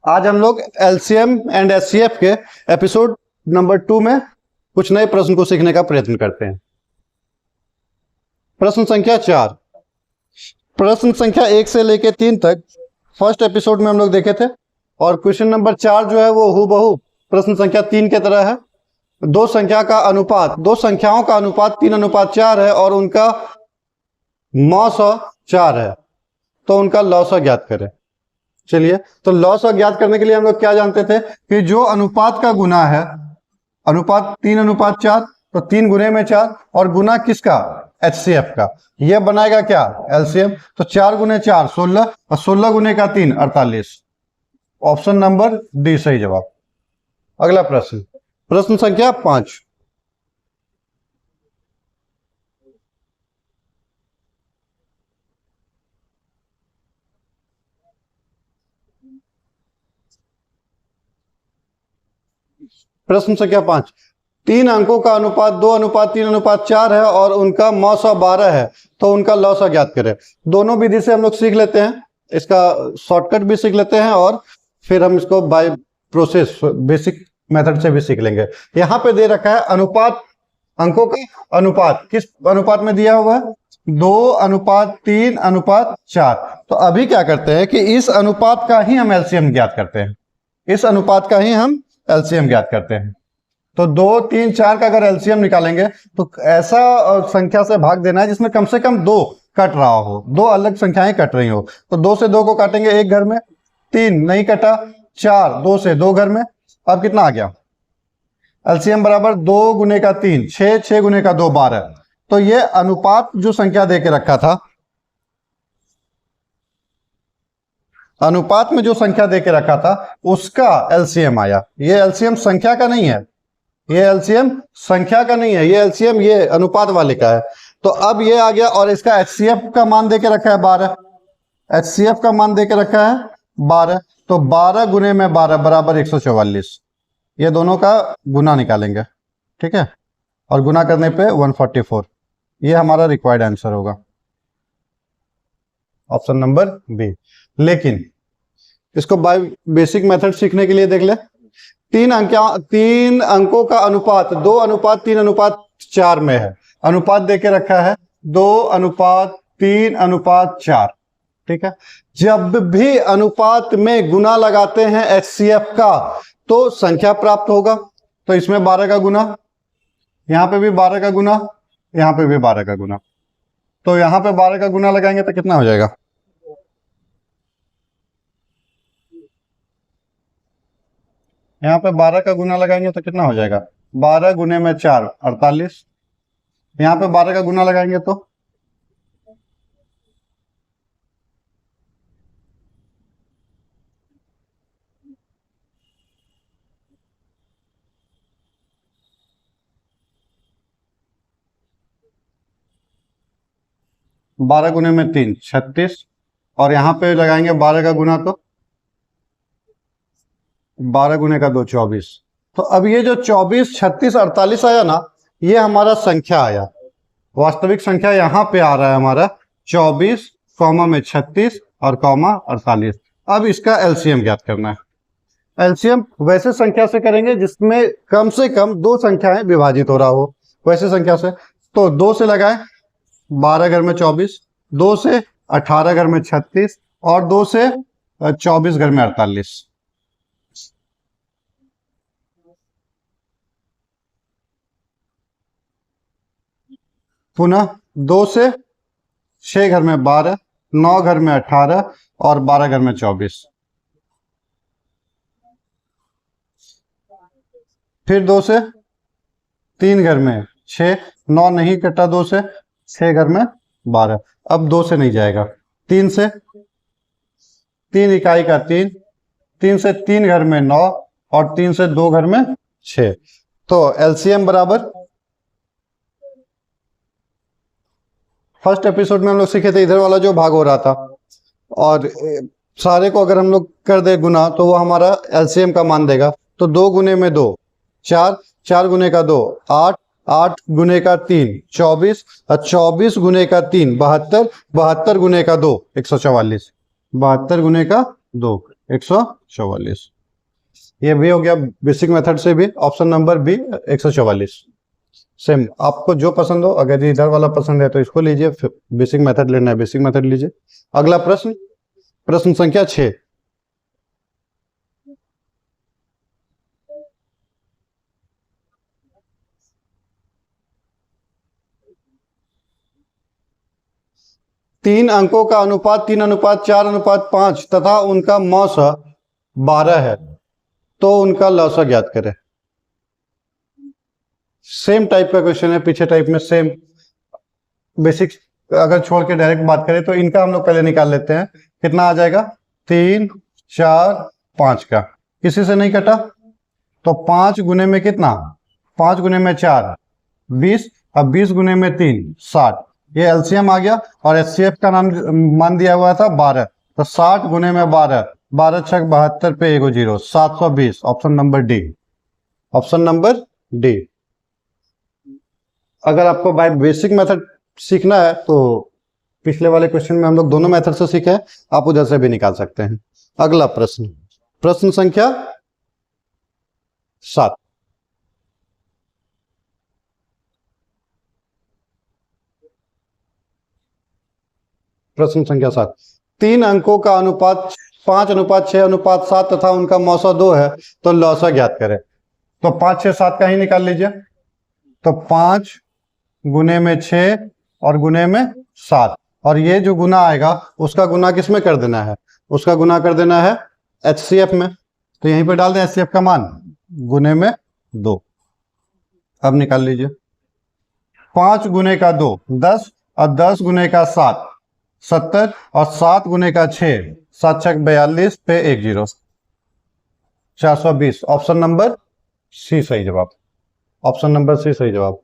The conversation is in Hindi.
आज हम लोग एलसीएम एंड एचसीएफ के एपिसोड नंबर 2 में कुछ नए प्रश्न को सीखने का प्रयत्न करते हैं। प्रश्न संख्या 4। प्रश्न संख्या 1 से लेकर 3 तक फर्स्ट एपिसोड में हम लोग देखे थे और क्वेश्चन नंबर 4 जो है वो हूबहू प्रश्न संख्या 3 के तरह है। दो संख्याओं का अनुपात 3:4 है और उनका मौसा 4 है, तो उनका लौसा ज्ञात करें। चलिए, तो लौसा ज्ञात करने के लिए हम लोग क्या जानते थे कि जो अनुपात का गुना है, अनुपात 3:4, तो 3 गुने में 4 और गुना किसका, एचसीएफ का, यह बनाएगा क्या, एलसीएम। तो 4 गुने 4 16 और 16 गुने का 3 48। ऑप्शन नंबर डी सही जवाब। अगला प्रश्न, प्रश्न संख्या 5। प्रश्न संख्या 5। 3 अंकों का अनुपात 2:3:4 है और उनका मौसा 12 है, तो उनका लौसा ज्ञात करें। दोनों विधि से हम लोग सीख लेते हैं, इसका शॉर्टकट भी सीख लेते हैं और फिर हम इसको बाय प्रोसेस बेसिक मेथड से भी सीख लेंगे। यहाँ पे दे रखा है अनुपात, अंकों का अनुपात किस अनुपात में दिया हुआ है, 2:3:4। तो अभी क्या करते हैं कि इस अनुपात का ही हम एलसीएम ज्ञात करते हैं, इस अनुपात का ही हम एलसीएम ज्ञात करते हैं। तो 2, 3, 4 का अगर एलसीएम निकालेंगे तो ऐसा संख्या से भाग देना है जिसमें कम से कम 2 कट रहा हो, 2 अलग संख्याएं कट रही हो। तो 2 से 2 को काटेंगे एक घर में, 3 नहीं कटा, 4 2 से 2 घर में। अब कितना आ गया, एलसीएम बराबर 2 गुने का 3 6, 6 गुने का 2 12। तो ये अनुपात जो संख्या दे के रखा था, अनुपात में जो संख्या दे के रखा था उसका एलसीएम आया। ये एलसीएम संख्या का नहीं है, ये एलसीएम संख्या का नहीं है, ये एलसीएम ये अनुपात वाले का है। तो अब ये आ गया और इसका एचसीएफ का मान दे के रखा है 12, एचसीएफ का मान दे के रखा है 12। तो 12 गुने में 12 बराबर 144। ये दोनों का गुना निकालेंगे, ठीक है, और गुना करने पे 144। ये हमारा रिक्वायर्ड आंसर होगा, ऑप्शन नंबर बी। लेकिन इसको बाय बेसिक मेथड सीखने के लिए देख ले, 3 अंकों का अनुपात 2:3:4 में है, अनुपात देके रखा है 2:3:4, ठीक है। जब भी अनुपात में गुना लगाते हैं एचसीएफ का तो संख्या प्राप्त होगा। तो इसमें 12 का गुना, यहां पे भी 12 का गुना, यहां पे भी 12 का गुना। तो यहां पे 12 का गुना लगाएंगे तो कितना हो जाएगा, यहाँ पे 12 का गुना लगाएंगे तो कितना हो जाएगा, 12 गुने में 4 48। यहाँ पे 12 का गुना लगाएंगे तो 12 गुने में 3 36 और यहाँ पे लगाएंगे 12 का गुना तो 12 गुने का 2 24। तो अब ये जो 24 36 48 आया ना, ये हमारा संख्या आया, वास्तविक संख्या यहाँ पे आ रहा है हमारा 24 कॉमा में 36 और कॉमा 48। अब इसका एलसीएम ज्ञात करना है। एलसीएम वैसे संख्या से करेंगे जिसमें कम से कम 2 संख्याएं विभाजित हो रहा हो, वैसे संख्या से। तो 2 से लगाए 12 घर में 24, 2 से 18 घर में 36 और 2 से 24 घर में 48। पुनः 2 से 6 घर में 12, 9 घर में 18 और 12 घर में 24। फिर 2 से 3 घर में 6, 9 नहीं कटा 2 से, 6 घर में 12। अब 2 से नहीं जाएगा, 3 से 3 इकाई का 3, 3 से 3 घर में 9 और 3 से 2 घर में 6। तो एलसीएम बराबर, फर्स्ट एपिसोड में हम लोग सीखे थे इधर वाला जो भाग हो रहा था, और सारे को अगर हम लोग कर दे गुना तो वो हमारा एलसीएम का मान देगा। तो 2 गुने में 2 4, 4 गुने का 2 8, 8 गुने का 3 24 और 24 गुने का 3 72, 72 गुने का 2 144, 72 गुने का 2 144। ये भी हो गया बेसिक मेथड से भी, ऑप्शन नंबर बी 144। सेम आपको जो पसंद हो, अगर इधर वाला पसंद है तो इसको लीजिए, फिर बेसिक मेथड लेना है बेसिक मेथड लीजिए। अगला प्रश्न, प्रश्न संख्या 6। तीन अंकों का अनुपात 3:4:5 तथा उनका मौसा 12 है, तो उनका लौसा ज्ञात करें। सेम टाइप का क्वेश्चन है, पीछे टाइप में सेम बेसिक अगर छोड़ के डायरेक्ट बात करें तो इनका हम लोग पहले निकाल लेते हैं। कितना आ जाएगा, 3, 4, 5 का, किसी से नहीं कटा तो 5 गुने में कितना, 5 गुने में 4 20, अब 20 गुने में 3 60, ये एलसीएम आ गया। और एचसीएफ का नाम मान दिया हुआ था 12, तो 60 गुने में 12, 12 छक 72 पे एगो 0, 720। Option number D, option number D. अगर आपको बाय बेसिक मेथड सीखना है तो पिछले वाले क्वेश्चन में हम लोग दोनों मेथड से सीखे हैं, आप उधर से भी निकाल सकते हैं। अगला प्रश्न, प्रश्न संख्या 7। प्रश्न संख्या 7, 3 अंकों का अनुपात 5:6:7 तथा उनका मौसा 2 है, तो लौसा ज्ञात करें। तो 5, 6, 7 का ही निकाल लीजिए। तो 5 गुने में 6 और गुने में 7, और ये जो गुना आएगा उसका गुना किस में कर देना है, उसका गुना कर देना है एचसीएफ में। तो यहीं पे डाल दें एचसीएफ का मान, गुने में 2। अब निकाल लीजिए, 5 गुने का 2 10, और 10 गुने का 7 70, और 7 गुने का 6 7 छक 42 पे 1 0, 420। ऑप्शन नंबर सी सही जवाब, ऑप्शन नंबर सी सही जवाब।